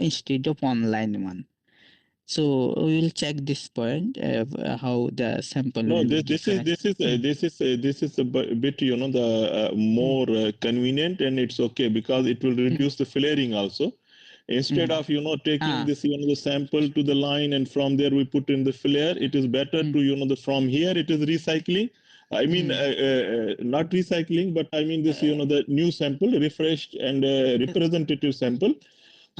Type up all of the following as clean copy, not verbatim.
instead of online one. So we will check this point how the sample No, will be this different. is a bit, the more convenient, and it's okay because it will reduce the flaring also. Instead of taking this the sample to the line, and from there we put in the flare, it is better to the from here it is recycling. I mean, not recycling, but I mean this the new sample, refreshed and representative sample.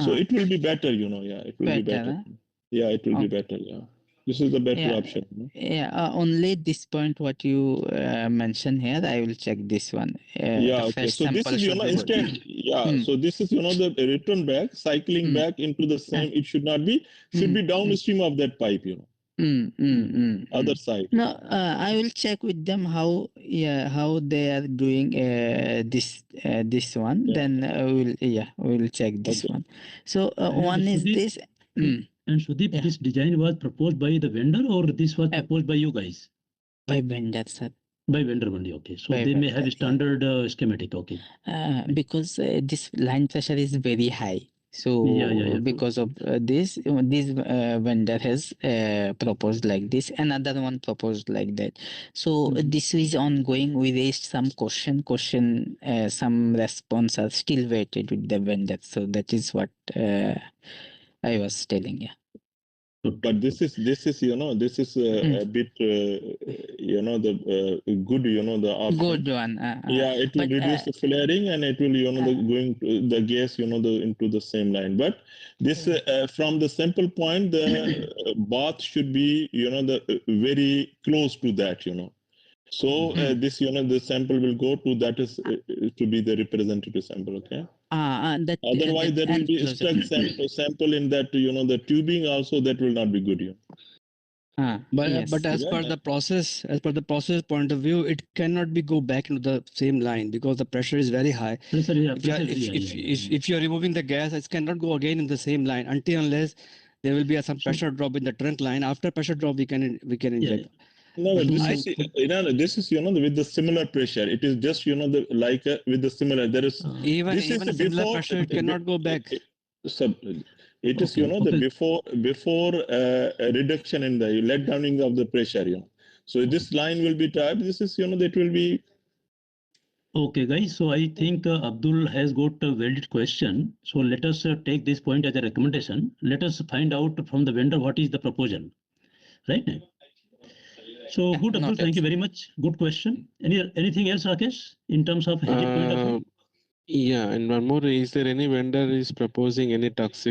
So it will be better, yeah, it will be better. Huh? Yeah, it will be better. Yeah, this is the better option. Yeah, only this point what you mentioned here, I will check this one. Yeah, The okay. fresh So this sample is should be good. instead, yeah. So this is the return back, cycling back into the same. It should not be, should be downstream of that pipe. Other side. No, I will check with them how they are doing this one. Yeah. Then we will check this one. So one is Sudeep, this. And Sudeep, this design was proposed by the vendor or this was proposed by you guys? By vendor, sir. By vendor only, okay. So By they may vendor, have standard schematic, okay. Because this line pressure is very high. So because of this vendor has proposed like this, another one proposed like that. So this is ongoing. We raised some question, some response are still waited with the vendor. So that is what I was telling you. But this is this is a bit the good the option. Good one. Yeah, it will reduce the flaring, and it will going to the gas into the same line. But this from the sample point, the bath should be the very close to that. So this the sample will go to that is to be the representative sample. Okay. Otherwise, there will be stuck sample in that the tubing also, that will not be good. But as per the process point of view, it cannot be go back into the same line because the pressure is very high. If you are removing the gas, it cannot go again in the same line unless there will be some pressure drop in the trunk line. After pressure drop, we can inject. No, this is with the similar pressure. It is just like with the similar. There is even similar pressure, it cannot go back. It is the before reduction in the let downing of the pressure. So this line will be typed. This is that will be. Okay, guys. So I think Abdul has got a valid question. So let us take this point as a recommendation. Let us find out from the vendor what is the proposal, right? So good, Abdul. Thank you very much. Good question. Anything else, Rakesh, in terms of HAZID point of view? Yeah, and one more: is there any vendor is proposing any toxic